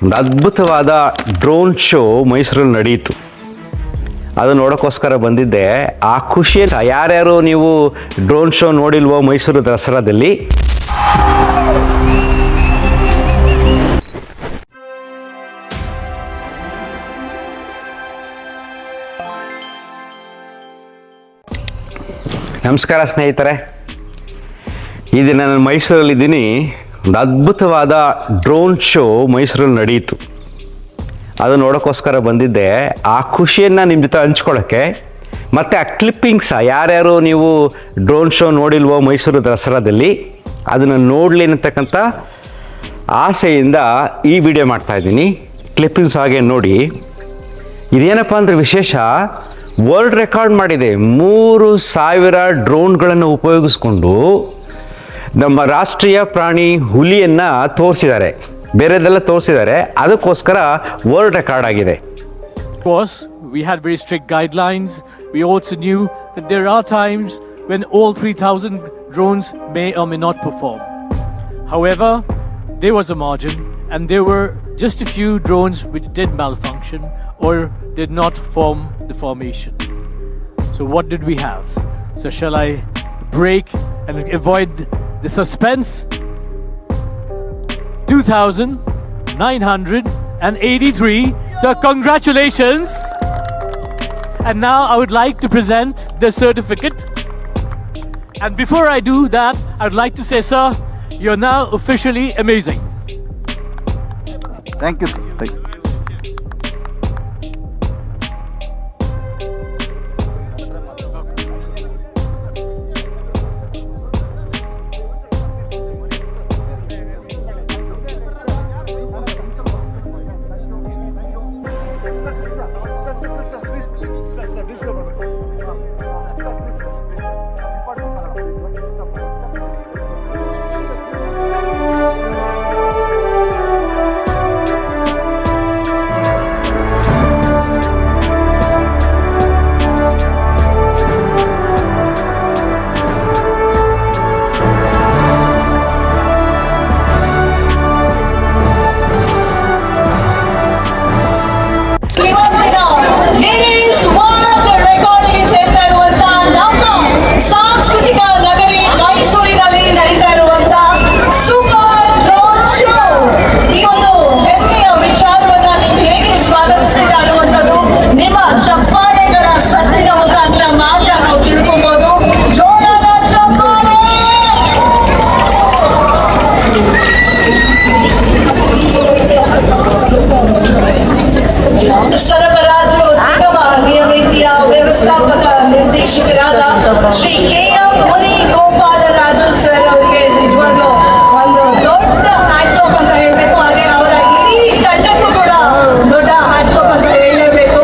ಒಂದು ಅದ್ಭುತವಾದ drone show ಮೈಸೂರಲ್ಲಿ ನಡೆಯಿತು. ಅದು ನೋಡೋಕ್ಕೋಸ್ಕರ ಬಂದಿದ್ದೆ. ಆ ಖುಷಿಯಲ್ಲಿ ಯಾರ್ಯಾರು ನೀವು ಡ್ರೋನ್ ಶೋ ನೋಡಿಲ್ವೋ ಮೈಸೂರು ದಸರಾದಲ್ಲಿ, ನಮಸ್ಕಾರ ಸ್ನೇಹಿತರೆ. ಈ ದಿನ ನಾನು ಮೈಸೂರಲ್ಲಿದ್ದೀನಿ. ಒಂದು ಅದ್ಭುತವಾದ ಡ್ರೋನ್ ಶೋ ಮೈಸೂರಲ್ಲಿ ನಡೆಯಿತು. ಅದು ನೋಡೋಕ್ಕೋಸ್ಕರ ಬಂದಿದ್ದೆ. ಆ ಖುಷಿಯನ್ನು ನಿಮ್ಮ ಜೊತೆ ಹಂಚ್ಕೊಳ್ಳೋಕ್ಕೆ, ಮತ್ತು ಆ ಕ್ಲಿಪ್ಪಿಂಗ್ಸ ಯಾರ್ಯಾರು ನೀವು ಡ್ರೋನ್ ಶೋ ನೋಡಿಲ್ವೋ ಮೈಸೂರು ದಸರಾದಲ್ಲಿ, ಅದನ್ನು ನೋಡಲಿ ಅನ್ನತಕ್ಕಂಥ ಆಸೆಯಿಂದ ಈ ವಿಡಿಯೋ ಮಾಡ್ತಾಯಿದ್ದೀನಿ. ಕ್ಲಿಪ್ಪಿಂಗ್ಸ್ ಹಾಗೆ ನೋಡಿ. ಇದೇನಪ್ಪ ಅಂದರೆ ವಿಶೇಷ, ವರ್ಲ್ಡ್ ರೆಕಾರ್ಡ್ ಮಾಡಿದೆ. 3000 ಡ್ರೋನ್ಗಳನ್ನು ಉಪಯೋಗಿಸ್ಕೊಂಡು ನಮ್ಮ ರಾಷ್ಟ್ರೀಯ ಪ್ರಾಣಿ ಹುಲಿಯನ್ನು ತೋರಿಸಿದ್ದಾರೆ. ಬೇರೆದೆಲ್ಲ ತೋರಿಸಿದ್ದಾರೆ, ಅದಕ್ಕೋಸ್ಕರ ವರ್ಲ್ಡ್ ರೆಕಾರ್ಡ್ ಆಗಿದೆ. Of course, we had very strict guidelines. We also knew that there are times when all 3,000 drones may or may not perform. However, there was a margin, and there were just a few drones which did malfunction or did not form the formation. So what did we have? So shall I break and avoid the suspense? 2,983. So congratulations. And now I would like to present the certificate. And before I do that, I would like to say, sir, you're now officially amazing. Thank you, sir. Thank you. ಸರಬರಾಜು ನಿಗಮ ನಿಯಮಿತಿಯ ವ್ಯವಸ್ಥಾಪಕ ನಿರ್ದೇಶಕರಾದ Shri KM. ಮುನಿ Gopala Raju sir ಅವರಿಗೆ ನಿಜವಾಗ್ಲೂ ಒಂದು ದೊಡ್ಡ hats off ಅಂತ ಹೇಳಬೇಕು. ಹಾಗೆ ಅವರ ಇಡೀ ತಂಡಕ್ಕೂ ಕೂಡ ದೊಡ್ಡ ಹ್ಯಾಟ್ಸ್ ಆಫ್ ಅಂತ ಹೇಳಲೇಬೇಕು.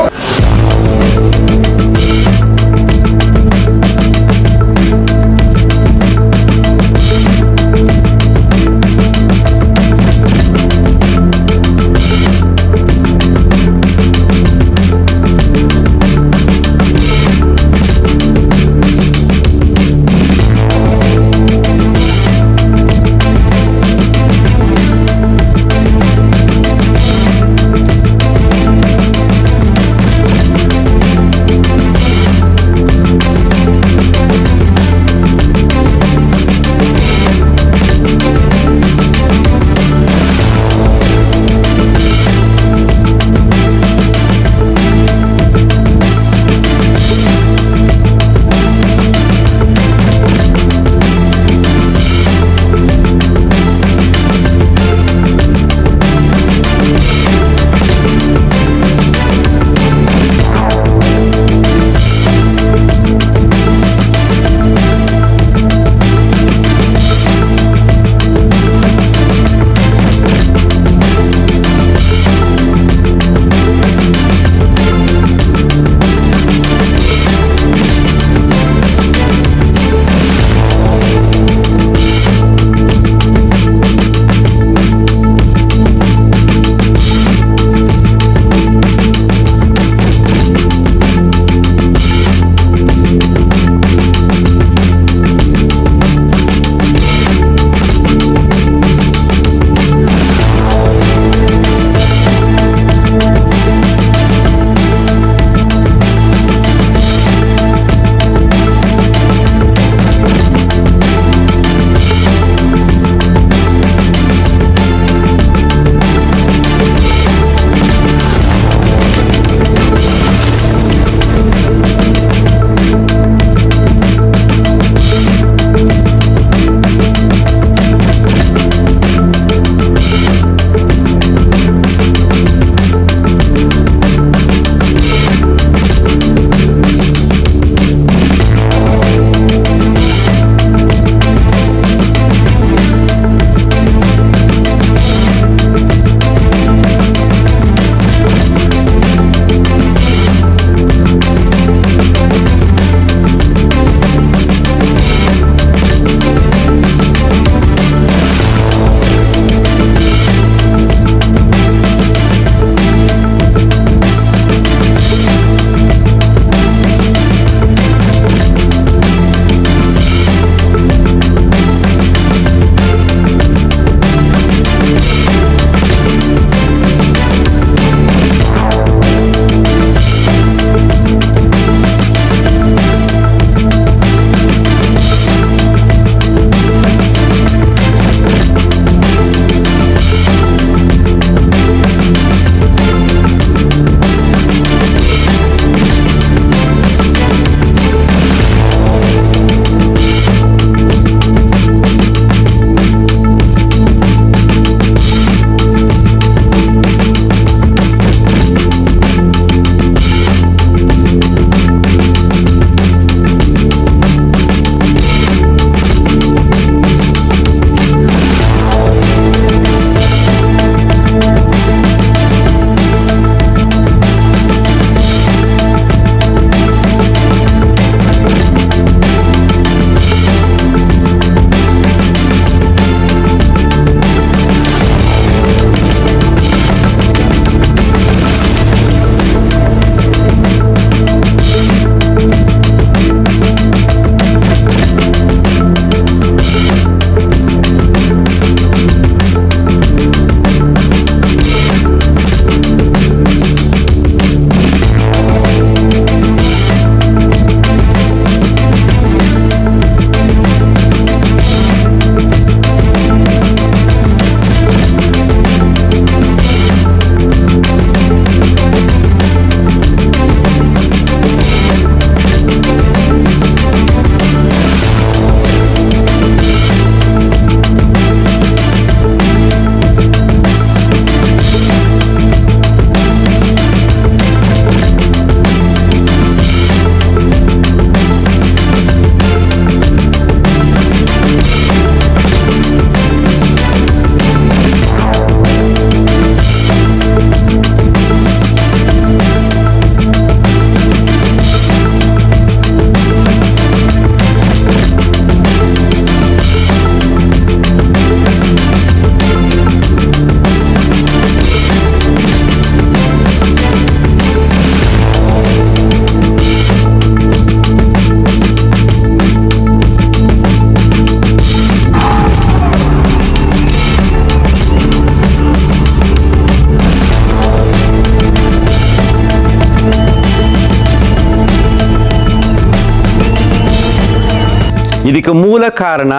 ಇದಕ್ಕೆ ಮೂಲ ಕಾರಣ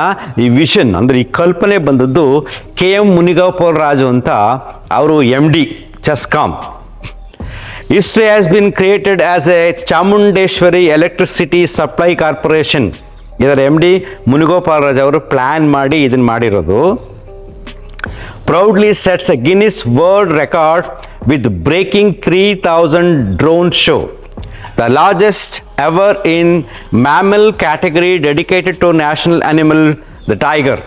ಈ ವಿಷನ್ ಅಂದರೆ ಈ ಕಲ್ಪನೆ ಬಂದದ್ದು KM ಮುನಿಗೋಪಾಲ್ ರಾಜು ಅಂತ, ಅವರು MD CESCOM. History has been created as a Chamundeshwari electricity supply corporation. ಇದರ MD ಮುನಿಗೋಪಾಲ್ ರಾಜ್ ಅವರು ಪ್ಲಾನ್ ಮಾಡಿ ಇದನ್ನು ಮಾಡಿರೋದು. Proudly sets a Guinness World Record with breaking 3,000 drone show, the largest ever in mammal category dedicated to national animal, the tiger.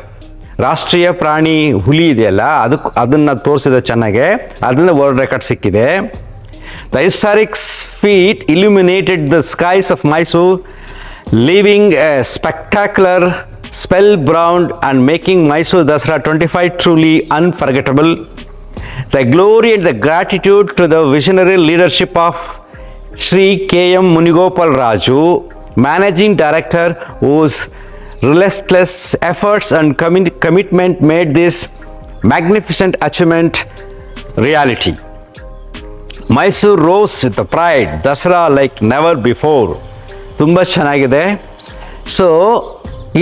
ರಾಷ್ಟ್ರೀಯ ಪ್ರಾಣಿ ಹುಲಿ ಇದೆಯಲ್ಲ, ಅದನ್ನು ತೋರಿಸಿದ ಚೆನ್ನಾಗೆ, ಅದರಿಂದ ವರ್ಲ್ಡ್ ರೆಕಾರ್ಡ್ ಸಿಕ್ಕಿದೆ. The historic feat illuminated the skies of Mysore, leaving a spectacular spellbound and making Mysore Dasara 25 truly unforgettable. The glory and the gratitude to the visionary leadership of Sri KM Munigopal Raju, Managing Director, whose relentless efforts and commitment made this magnificent achievement reality. Mysore rose with the pride, Dasara like never before. ತುಂಬ ಚೆನ್ನಾಗಿದೆ. So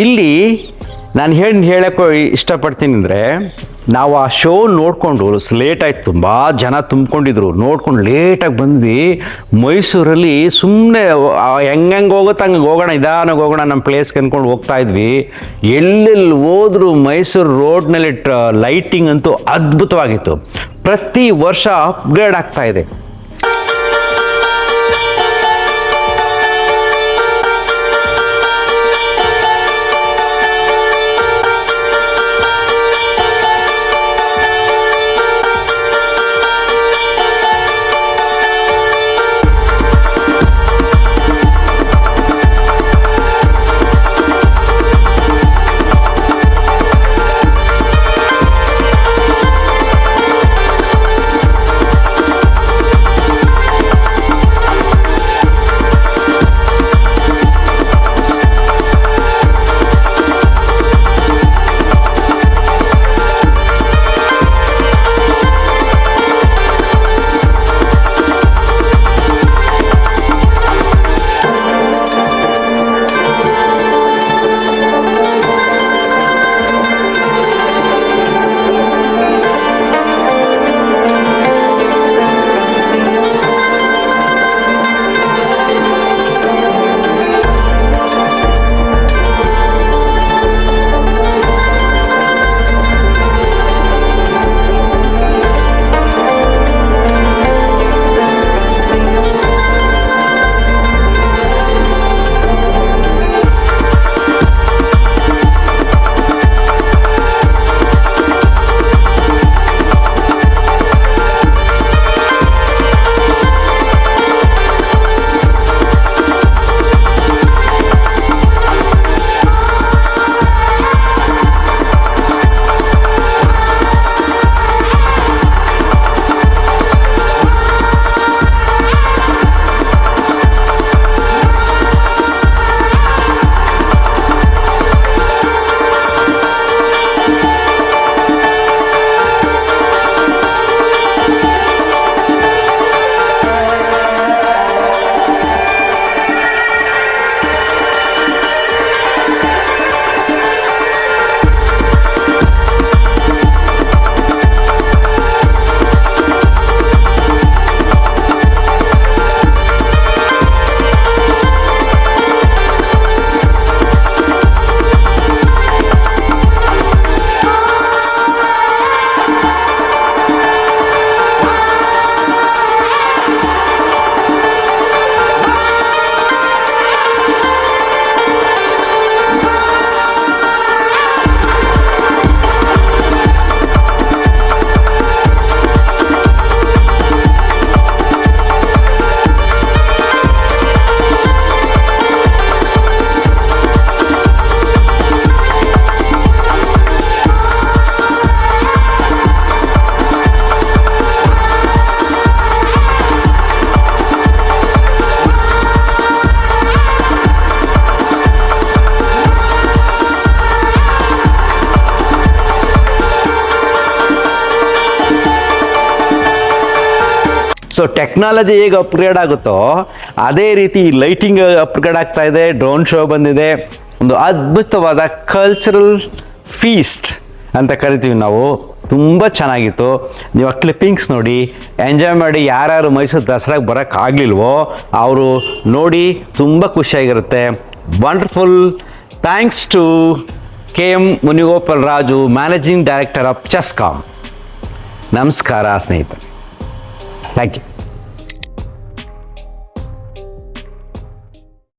ಇಲ್ಲಿ ನಾನು ಹೇಳಕ್ಕೆ ಇಷ್ಟಪಡ್ತೀನಿ ಅಂದರೆ, ನಾವು ಆ show ನೋಡಿಕೊಂಡು ಲೇಟ್ ಆಯ್ತು, ತುಂಬ ಜನ ತುಂಬ್ಕೊಂಡಿದ್ರು, ನೋಡ್ಕೊಂಡು ಲೇಟಾಗಿ ಬಂದ್ವಿ. ಮೈಸೂರಲ್ಲಿ ಸುಮ್ಮನೆ ಹೆಂಗೆ ಹೋಗುತ್ತೆ ಹಂಗೆ ಹೋಗೋಣ, ನಿಧಾನಕ್ಕೆ ಹೋಗೋಣ ನಮ್ಮ ಪ್ಲೇಸ್ಗೆ ಅಂದ್ಕೊಂಡು ಹೋಗ್ತಾ ಇದ್ವಿ. ಎಲ್ಲೆಲ್ಲಿ ಹೋದ್ರು ಮೈಸೂರು ರೋಡ್ನಲ್ಲಿ ಲೈಟಿಂಗ್ ಅಂತೂ ಅದ್ಭುತವಾಗಿತ್ತು. ಪ್ರತಿ ವರ್ಷ ಅಪ್ಗ್ರೇಡ್ ಆಗ್ತಾ ಇದೆ. ಸೊ ಟೆಕ್ನಾಲಜಿ ಹೇಗೆ ಅಪ್ಗ್ರೇಡ್ ಆಗುತ್ತೋ ಅದೇ ರೀತಿ ಲೈಟಿಂಗ್ ಅಪ್ಗ್ರೇಡ್ ಆಗ್ತಾ ಇದೆ, ಡ್ರೋನ್ ಶೋ ಬಂದಿದೆ, ಒಂದು ಅದ್ಭುತವಾದ ಕಲ್ಚರಲ್ ಫೀಸ್ಟ್ ಅಂತ ಕರಿತೀವಿ ನಾವು. ತುಂಬ ಚೆನ್ನಾಗಿತ್ತು. ನೀವು ಆ ಕ್ಲಿಪ್ಪಿಂಗ್ಸ್ ನೋಡಿ, ಎಂಜಾಯ್ ಮಾಡಿ. ಯಾರ್ಯಾರು ಮೈಸೂರು ದಸರಾಗೆ ಬರೋಕ್ಕಾಗಲಿಲ್ವೋ ಅವರು ನೋಡಿ, ತುಂಬ ಖುಷಿಯಾಗಿರುತ್ತೆ. Wonderful. Thanks to KM Munigopal Raju, managing director of CESCOM. ನಮಸ್ಕಾರ ಸ್ನೇಹಿತರೆ. Thank you.